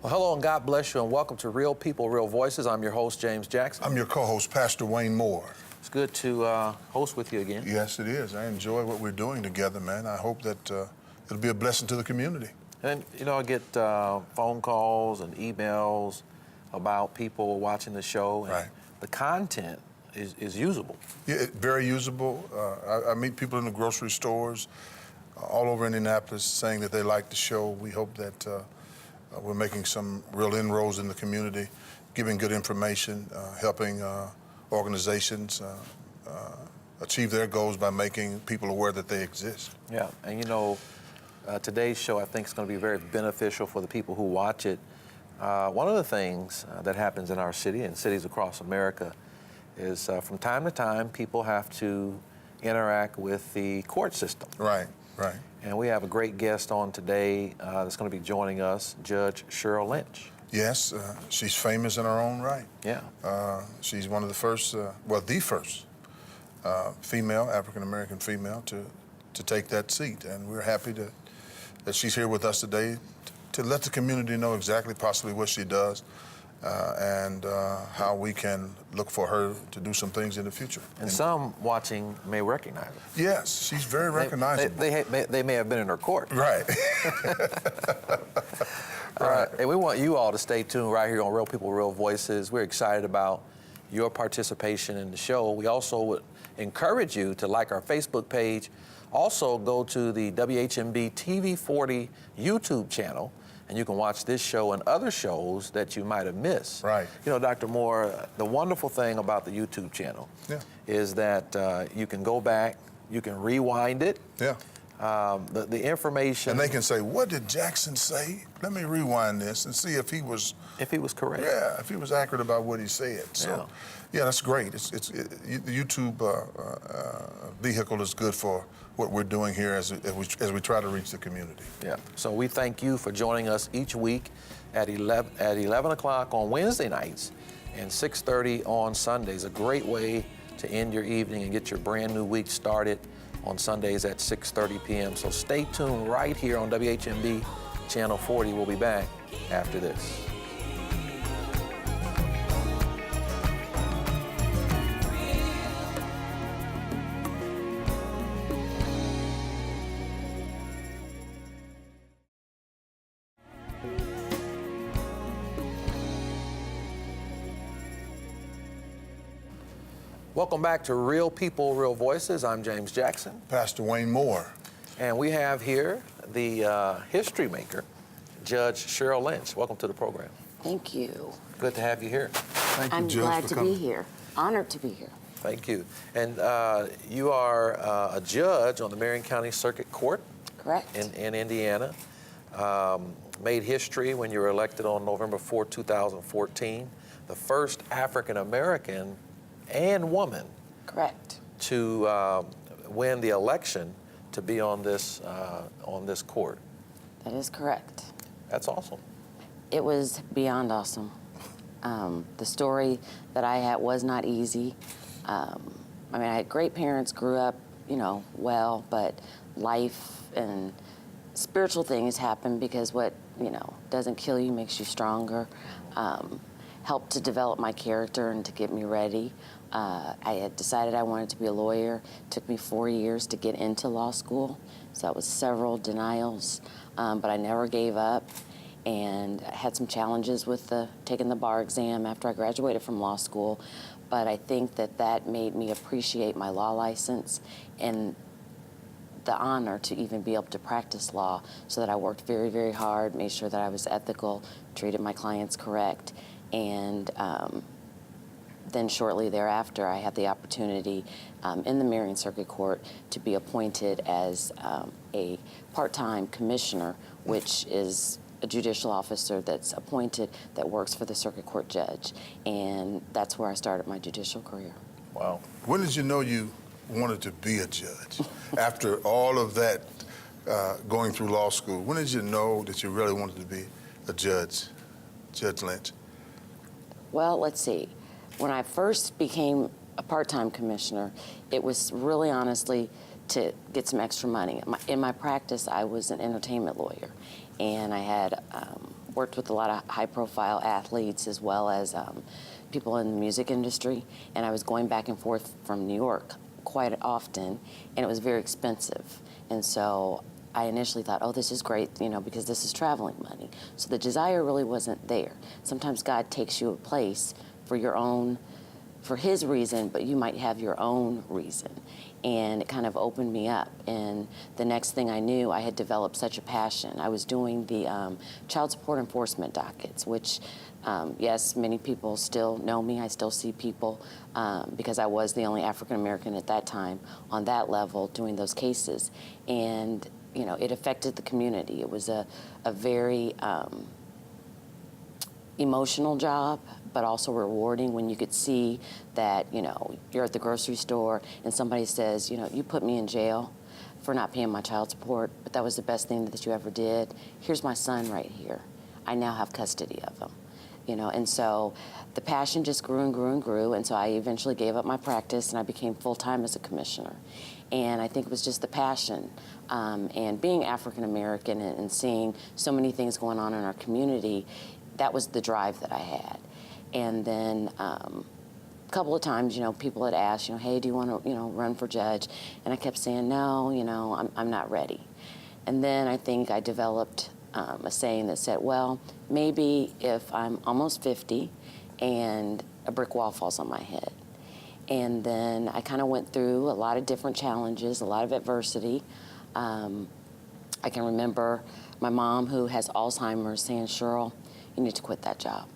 Well, hello and God bless you, and welcome to Real People, Real Voices. I'm your host, James Jackson. I'm your co-host, Pastor Wayne Moore. It's good to host with you again. Yes, it is. I enjoy what we're doing together, man. I hope that it'll be a blessing to the community. And, you know, I get phone calls and emails about people watching the show. And right. The content is usable. Yeah, very usable. I meet people in the grocery stores all over Indianapolis saying that they like the show. We hope that we're making some real inroads in the community, giving good information, helping organizations achieve their goals by making people aware that they exist. Yeah, and you know, today's show I think is going to be very beneficial for the people who watch it. One of the things that happens in our city and cities across America is from time to time people have to interact with the court system. Right, right. And we have a great guest on today that's going to be joining us, Judge Cheryl Lynch. Yes, she's famous in her own right. Yeah. She's one of the first, well, the first female, African-American female to take that seat. And we're happy that she's here with us today to let the community know exactly possibly what she does and how we can look for her to do some things in the future. And some watching may recognize her. Yes, she's very recognizable. They may have been in her court. Right. Right. And we want you all to stay tuned right here on Real People, Real Voices. We're excited about your participation in the show. We also would encourage you to like our Facebook page. Also, go to the WHMB TV 40 YouTube channel, and you can watch this show and other shows that you might have missed. Right. You know, Dr. Moore, the wonderful thing about the YouTube channel is that you can go back, you can rewind it. Yeah. The information. And they can say, what did Jackson say? Let me rewind this and see if he was correct. Yeah, if he was accurate about what he said. So, yeah, that's great. The YouTube vehicle is good for what we're doing here as we try to reach the community. Yeah. So we thank you for joining us each week at 11 o'clock on Wednesday nights and 6:30 on Sundays. A great way to end your evening and get your brand new week started on Sundays at 6:30 p.m. So stay tuned right here on WHMB Channel 40. We'll be back after this. Welcome back to Real People, Real Voices. I'm James Jackson. Pastor Wayne Moore. And we have here the history maker, Judge Cheryl Lynch. Welcome to the program. Thank you. Good to have you here. Thank you, I'm Judge, glad for to coming. be here. Honored to be here. Thank you. And you are a judge on the Marion County Circuit Court. Correct. In Indiana. Made history when you were elected on November 4, 2014. The first African-American and woman Correct. to win the election to be on this court. That is correct. That's awesome. It was beyond awesome. The story that I had was not easy. I mean, I had great parents, grew up, well, but life and spiritual things happen because what, doesn't kill you makes you stronger. Helped to develop my character and to get me ready. I had decided I wanted to be a lawyer. It took me 4 years to get into law school, so that was several denials, but I never gave up, and I had some challenges with taking the bar exam after I graduated from law school, but I think that made me appreciate my law license and the honor to even be able to practice law, so that I worked very, very hard, made sure that I was ethical, treated my clients correct, and then shortly thereafter, I had the opportunity in the Marion Circuit Court to be appointed as a part-time commissioner, which is a judicial officer that's appointed that works for the circuit court judge. And that's where I started my judicial career. Wow. When did you know you wanted to be a judge? After all of that going through law school, when did you know that you really wanted to be a judge, Judge Lynch? Well, let's see. When I first became a part-time commissioner, it was really honestly to get some extra money. In my practice, I was an entertainment lawyer, and I had worked with a lot of high-profile athletes as well as people in the music industry, and I was going back and forth from New York quite often, and it was very expensive. And so I initially thought, oh, this is great, you know, because this is traveling money. So the desire really wasn't there. Sometimes God takes you a place for your own, for his reason, but you might have your own reason. And it kind of opened me up. And the next thing I knew, I had developed such a passion. I was doing the child support enforcement dockets, which, yes, many people still know me. I still see people because I was the only African American at that time on that level doing those cases. And, you know, it affected the community. It was a very emotional job, but also rewarding when you could see that, you know, you're at the grocery store and somebody says, you know, you put me in jail for not paying my child support, but that was the best thing that you ever did. Here's my son right here. I now have custody of him, you know, and so the passion just grew and grew and grew, and so I eventually gave up my practice and I became full-time as a commissioner. And I think it was just the passion and being African American and seeing so many things going on in our community, that was the drive that I had. And then a couple of times, you know, people had asked, you know, hey, do you want to, you know, run for judge? And I kept saying, no, you know, I'm not ready. And then I think I developed a saying that said, well, maybe if I'm almost 50 and a brick wall falls on my head. And then I kind of went through a lot of different challenges, a lot of adversity. I can remember my mom, who has Alzheimer's, saying, Cheryl, you need to quit that job.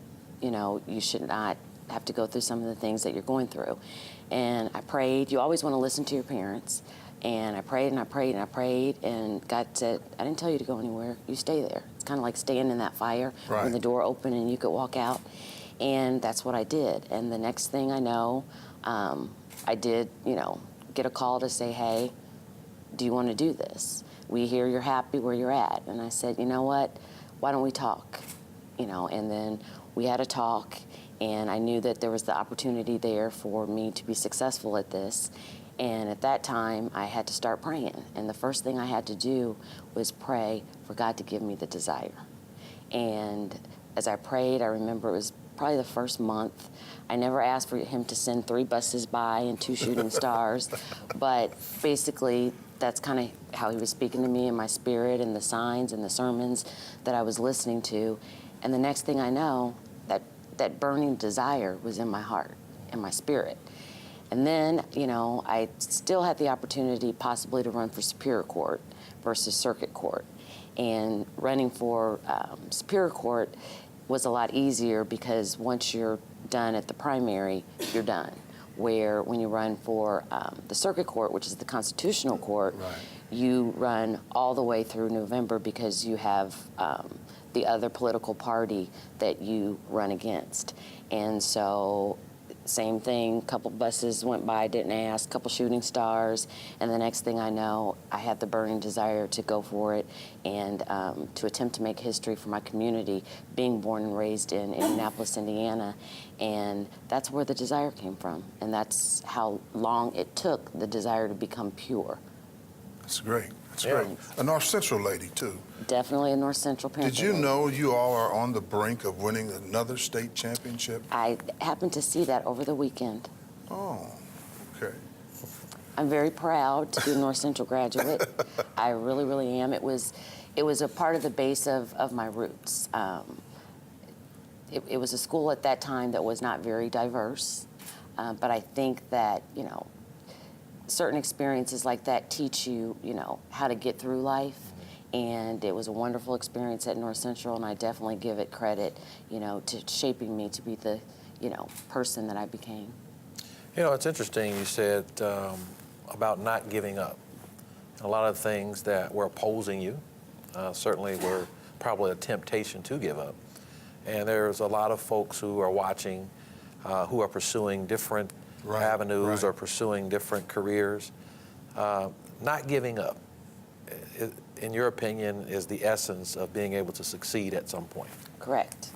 You know, you should not have to go through some of the things that you're going through. And I prayed. You always want to listen to your parents. And I prayed and I prayed and I prayed, and God said, I didn't tell you to go anywhere. You stay there. It's kind of like staying in that fire when the door opened and you could walk out. And that's what I did. And the next thing I know, I did, you know, get a call to say, hey, do you want to do this? We hear you're happy where you're at. And I said, you know what, why don't we talk? You know, and then we had a talk, and I knew that there was the opportunity there for me to be successful at this. And at that time, I had to start praying. And the first thing I had to do was pray for God to give me the desire. And as I prayed, I remember it was probably the first month. I never asked for him to send 3 buses by and 2 shooting stars, but basically that's kind of how he was speaking to me in my spirit and the signs and the sermons that I was listening to. And the next thing I know, that burning desire was in my heart and my spirit. And then, you know, I still had the opportunity possibly to run for Superior Court versus Circuit Court. And running for Superior Court was a lot easier because once you're done at the primary, you're done. Where when you run for the Circuit Court, which is the Constitutional Court, you run all the way through November because you have the other political party that you run against. And so same thing, a couple buses went by, didn't ask, a couple shooting stars, and the next thing I know, I had the burning desire to go for it and to attempt to make history for my community, being born and raised in Indianapolis, Indiana, and that's where the desire came from, and that's how long it took the desire to become pure. That's great. That's great. A North Central lady, too. Definitely a North Central parent. Did you know you all are on the brink of winning another state championship? I happened to see that over the weekend. Oh, okay. I'm very proud to be a North Central graduate. I really, really am. It was a part of the base of my roots. It was a school at that time that was not very diverse, but I think that, you know, certain experiences like that teach you, you know, how to get through life. And it was a wonderful experience at North Central, and I definitely give it credit, you know, to shaping me to be the, you know, person that I became. You know, it's interesting you said about not giving up. A lot of things that were opposing you certainly were probably a temptation to give up. And there's a lot of folks who are watching who are pursuing different avenues or pursuing different careers. Not giving up, in your opinion, is the essence of being able to succeed at some point. Correct.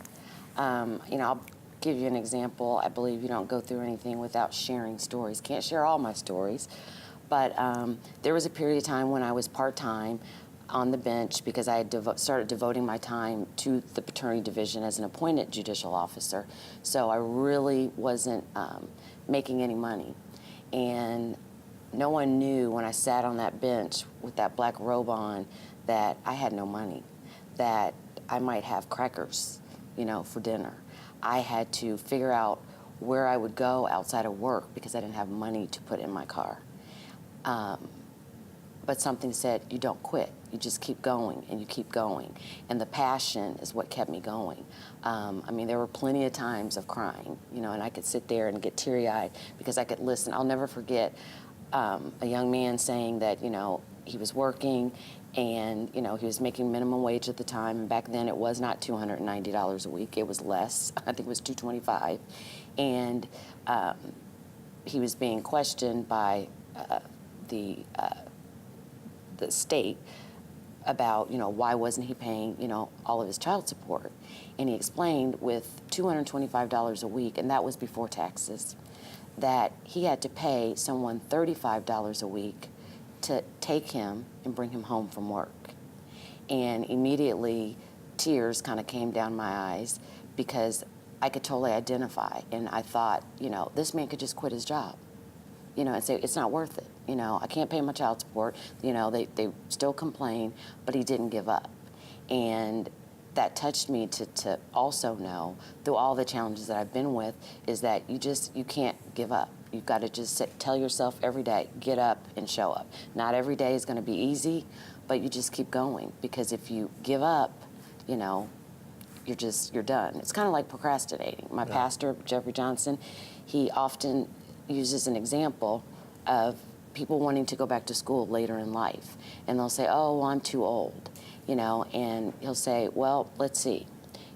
You know, I'll give you an example. I believe you don't go through anything without sharing stories. Can't share all my stories, but there was a period of time when I was part-time. on the bench because I had started devoting my time to the paternity division as an appointed judicial officer. So I really wasn't making any money. And no one knew when I sat on that bench with that black robe on that I had no money, that I might have crackers, for dinner. I had to figure out where I would go outside of work because I didn't have money to put in my car. But something said, you don't quit. You just keep going and you keep going. And the passion is what kept me going. There were plenty of times of crying, and I could sit there and get teary-eyed because I could listen. I'll never forget a young man saying that, he was working and, he was making minimum wage at the time. And back then it was not $290 a week. It was less. I think it was $225. And he was being questioned by the state about, why wasn't he paying, all of his child support. And he explained with $225 a week, and that was before taxes, that he had to pay someone $35 a week to take him and bring him home from work. And immediately tears kind of came down my eyes because I could totally identify. And I thought, this man could just quit his job, and say, it's not worth it. I can't pay my child support. They still complain, but he didn't give up. And that touched me to also know, through all the challenges that I've been with, is that you can't give up. You've got to just tell yourself every day, get up and show up. Not every day is going to be easy, but you just keep going. Because if you give up, you're done. It's kind of like procrastinating. My pastor, Jeffrey Johnson, he often uses an example of people wanting to go back to school later in life. And they'll say, oh, well, I'm too old, and he'll say, well, let's see,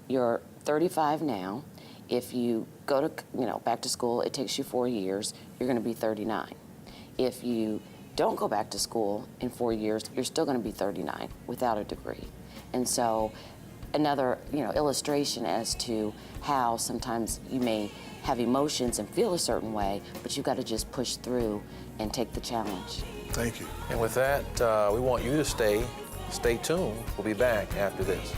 you're 35 now. If you go to, back to school, it takes you 4 years, you're going to be 39. If you don't go back to school in 4 years, you're still going to be 39 without a degree. And so another, illustration as to how sometimes you may have emotions and feel a certain way, but you've got to just push through and take the challenge. Thank you. And with that, we want you to stay tuned. We'll be back after this.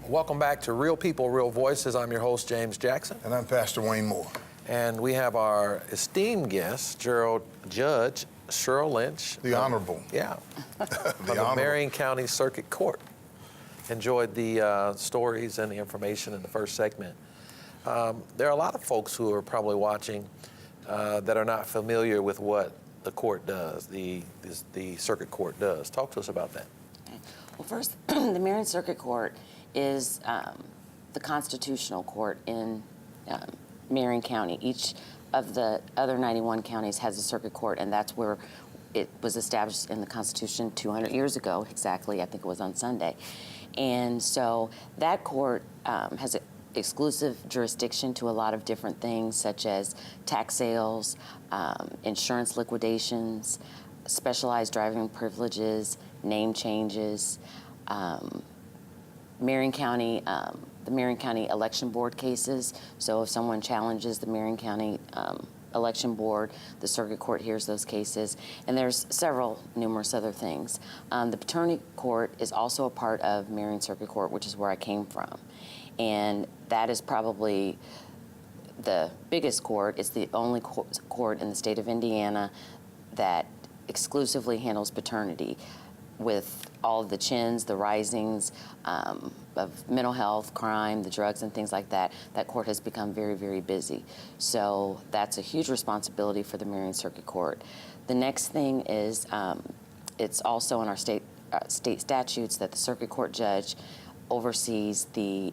Welcome back to Real People, Real Voices. I'm your host, James Jackson. And I'm Pastor Wayne Moore. And we have our esteemed guest, Judge Cheryl Lynch. The Honorable. Yeah. The From the Honorable. Marion County Circuit Court. Enjoyed the stories and the information in the first segment. There are a lot of folks who are probably watching that are not familiar with what the court does, the Circuit Court does. Talk to us about that. Okay. Well, first, the Marion Circuit Court is the constitutional court in Marion County. Each of the other 91 counties has a circuit court, and that's where it was established in the Constitution 200 years ago, exactly. I think it was on Sunday. And so that court has exclusive jurisdiction to a lot of different things, such as tax sales, insurance liquidations, specialized driving privileges, name changes, Marion County, the Marion County Election Board cases. So if someone challenges the Marion County Election Board, the Circuit Court hears those cases. And there's numerous other things. The Paternity Court is also a part of Marion Circuit Court, which is where I came from. And that is probably the biggest court. It's the only court in the state of Indiana that exclusively handles paternity, with all of the chins, the risings of mental health, crime, the drugs, and things like that. That court has become very, very busy. So that's a huge responsibility for the Marion Circuit Court. The next thing is it's also in our state statutes that the Circuit Court judge oversees the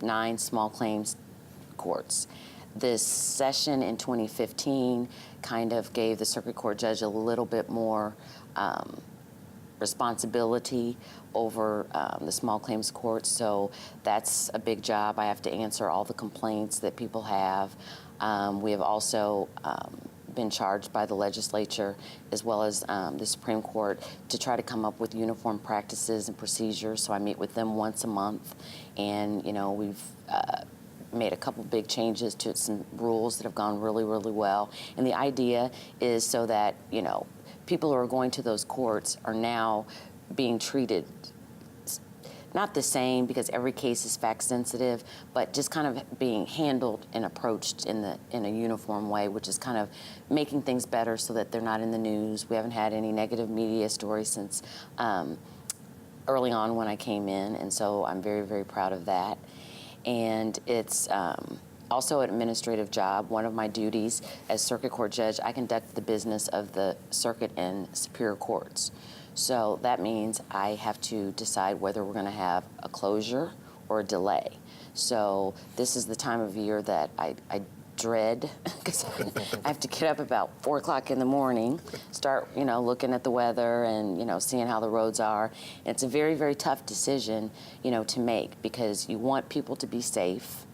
9 small claims courts. This session in 2015 kind of gave the Circuit Court judge a little bit more responsibility over the small claims courts, so that's a big job. I have to answer all the complaints that people have. We have also been charged by the legislature as well as the Supreme Court to try to come up with uniform practices and procedures. So I meet with them once a month, and we've made a couple big changes to some rules that have gone really, really well. And the idea is so that people who are going to those courts are now being treated not the same, because every case is fact sensitive, but just kind of being handled and approached in a uniform way, which is kind of making things better so that they're not in the news. We haven't had any negative media stories since early on when I came in, and so I'm very, very proud of that. And it's also an administrative job. One of my duties as circuit court judge, I conduct the business of the circuit and superior courts. So that means I have to decide whether we're going to have a closure or a delay. So this is the time of year that I dread, because I have to get up about 4 o'clock in the morning, start looking at the weather and seeing how the roads are. And it's a very, very tough decision to make, because you want people to be safe,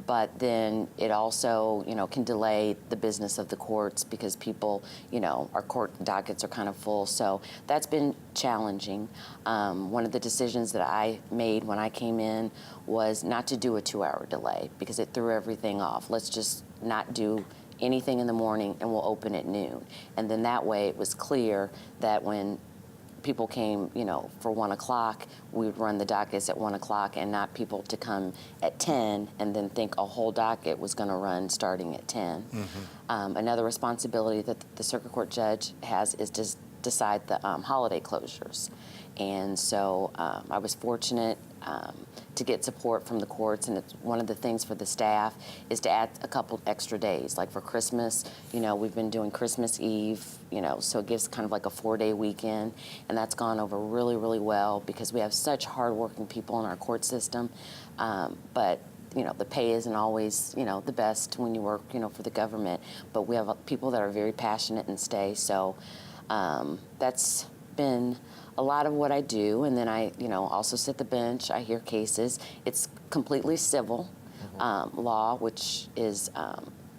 but then it also, can delay the business of the courts, because people, our court dockets are kind of full. So that's been challenging. One of the decisions that I made when I came in was not to do a 2-hour delay, because it threw everything off. Let's just not do anything in the morning, and we'll open at noon. And then that way it was clear that when people came, for 1 o'clock, we would run the dockets at 1 o'clock, and not people to come at 10 and then think a whole docket was going to run starting at 10. Mm-hmm. Another responsibility that the circuit court judge has is to decide the holiday closures. And so I was fortunate to get support from the courts, and it's one of the things for the staff is to add a couple extra days. Like for Christmas, we've been doing Christmas Eve, so it gives kind of like a 4-day weekend, and that's gone over really, really well, because we have such hardworking people in our court system, but the pay isn't always, the best when you work, for the government, but we have people that are very passionate and stay, so that's been a lot of what I do. And then I, also sit the bench. I hear cases. It's completely civil law, which is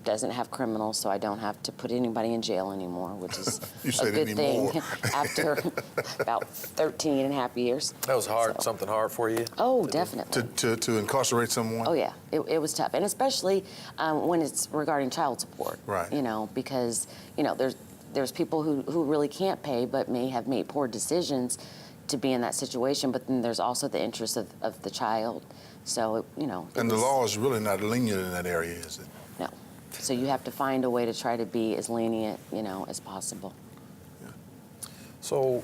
doesn't have criminals, so I don't have to put anybody in jail anymore, which is a good thing after about 13 and a half years. That was hard, something hard for you? Oh, definitely. To incarcerate someone? Oh, yeah. It was tough. And especially when it's regarding child support. Right. Because, there's people who really can't pay but may have made poor decisions to be in that situation, but then there's also the interest of the child. So, And the law is really not lenient in that area, is it? No. So you have to find a way to try to be as lenient, as possible. Yeah. So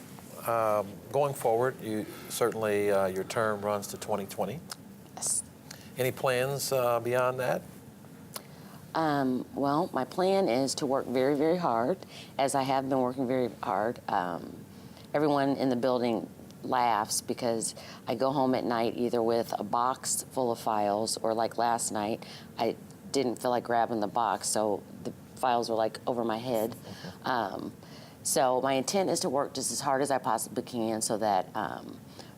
going forward, you certainly, your term runs to 2020. Yes. Any plans beyond that? Well, my plan is to work very, very hard, as I have been working very hard. Everyone in the building laughs because I go home at night either with a box full of files, or like last night, I didn't feel like grabbing the box, so the files were like over my head. So my intent is to work just as hard as I possibly can, so that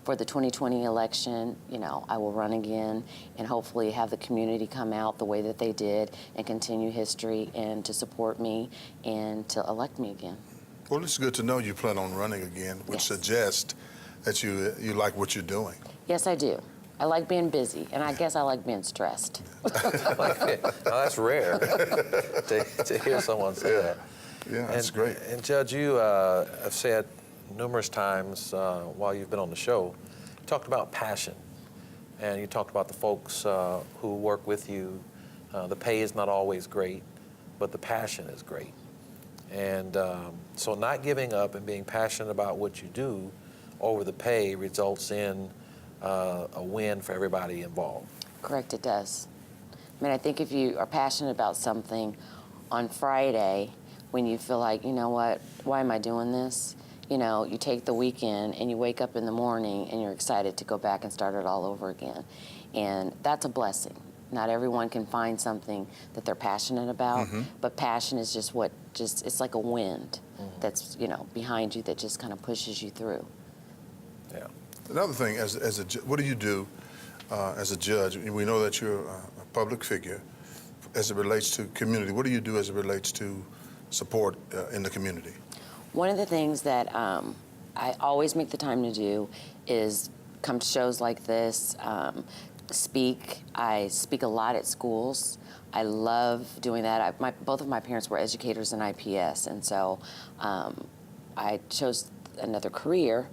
for the 2020 election, I will run again and hopefully have the community come out the way that they did and continue history and to support me and to elect me again. Well, it's good to know you plan on running again, which Yes. suggests that you like what you're doing. Yes, I do. I like being busy, and I guess I like being stressed. Now, that's rare to hear someone say that. Yeah, that's great. And Judge, you have said numerous times while you've been on the show, you talked about passion, and you talked about the folks who work with you. The pay is not always great, but the passion is great. And so not giving up and being passionate about what you do over the pay results in a win for everybody involved. Correct, it does. I think if you are passionate about something on Friday, when you feel like, what, why am I doing this? You take the weekend and you wake up in the morning and you're excited to go back and start it all over again. And that's a blessing. Not everyone can find something that they're passionate about, but passion is it's like a wind that's, behind you that just kind of pushes you through. Yeah. Another thing, what do you do as a judge? We know that you're a public figure as it relates to community. What do you do as it relates to support in the community? One of the things that I always make the time to do is come to shows like this, speak. I speak a lot at schools. I love doing that. Both of my parents were educators in IPS, and so I chose another career,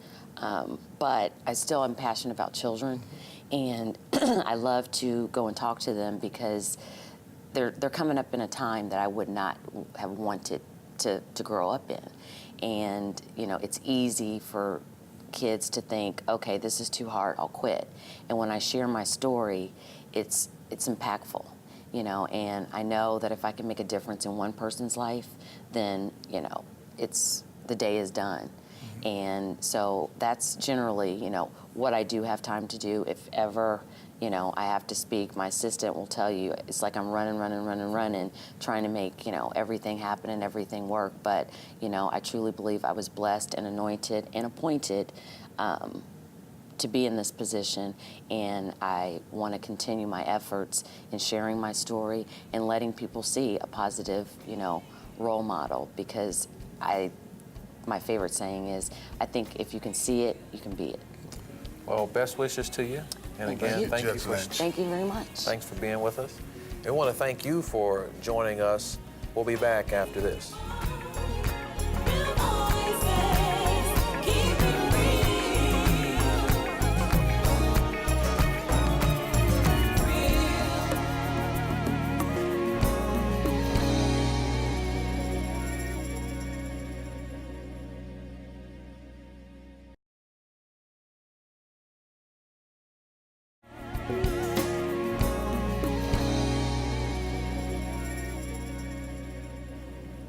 but I still am passionate about children, and I love to go and talk to them because they're coming up in a time that I would not have wanted to grow up in. And, you know, it's easy for kids to think, okay, this is too hard, I'll quit. And when I share my story, it's impactful, you know, and I know that if I can make a difference in one person's life, then, you know, the day is done. And so that's generally, you know, what I do have time to do. If ever, you know, I have to speak, my assistant will tell you, it's like I'm running, trying to make, you know, everything happen and everything work. But, you know, I truly believe I was blessed and anointed and appointed to be in this position. And I want to continue my efforts in sharing my story and letting people see a positive, you know, role model, because my favorite saying is, I think if you can see it, you can be it. Well, best wishes to you. And again, thank you for Thank you very much. Thanks for being with us. And we want to thank you for joining us. We'll be back after this.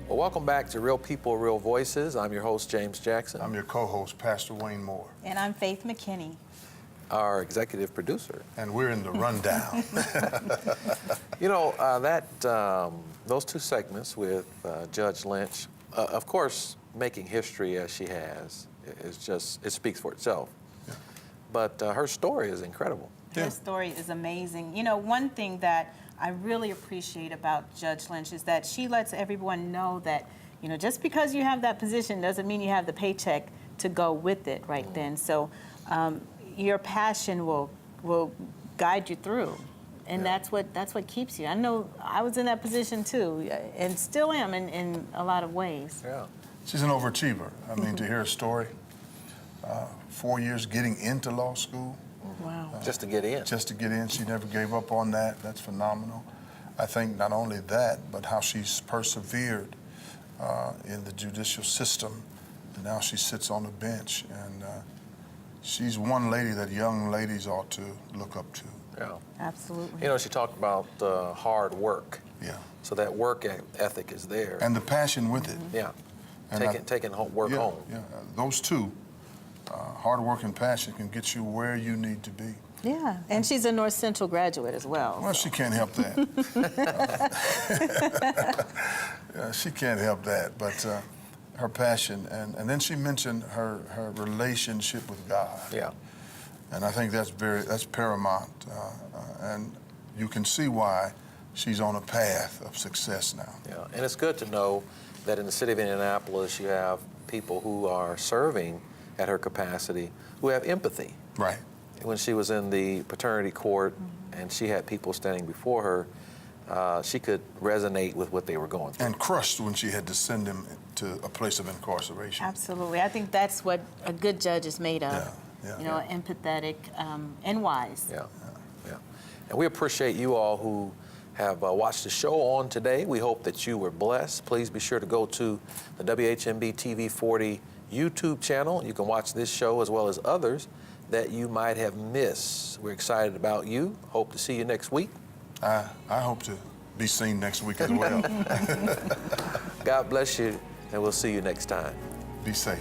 Well, welcome back to Real People, Real Voices. I'm your host, James Jackson. I'm your co-host, Pastor Wayne Moore. And I'm Faith McKinney. Our executive producer. And we're in the rundown. You know, those two segments with Judge Lynch, of course, making history as she has, it speaks for itself. Yeah. But her story is incredible. Her story is amazing. You know, one thing that I really appreciate about Judge Lynch is that she lets everyone know that, you know, just because you have that position doesn't mean you have the paycheck to go with it right then. So your passion will guide you through. And that's what keeps you. I know I was in that position too, and still am in a lot of ways. Yeah. She's an overachiever. I mean, to hear her story, 4 years getting into law school. Wow. Just to get in. Just to get in. She never gave up on that. That's phenomenal. I think not only that, but how she's persevered in the judicial system. And now she sits on the bench. And she's one lady that young ladies ought to look up to. Yeah. Absolutely. You know, she talked about hard work. Yeah. So that work ethic is there. And the passion with it. Yeah. And taking work home. Yeah. Those two, hard work and passion, can get you where you need to be. Yeah, and she's a North Central graduate as well. Well, she can't help that. She can't help that, but her passion, and then she mentioned her relationship with God. Yeah. And I think that's paramount, and you can see why she's on a path of success now. Yeah, and it's good to know that in the city of Indianapolis, you have people who are serving at her capacity who have empathy. Right. When she was in the paternity court and she had people standing before her, she could resonate with what they were going through. And crushed when she had to send them to a place of incarceration. Absolutely. I think that's what a good judge is made of. Yeah. You know, empathetic and wise. Yeah. And we appreciate you all who have watched the show on today. We hope that you were blessed. Please be sure to go to the WHMB TV 40 YouTube channel. You can watch this show as well as others that you might have missed. We're excited about you. Hope to see you next week. I hope to be seen next week as well. God bless you, and we'll see you next time. Be safe.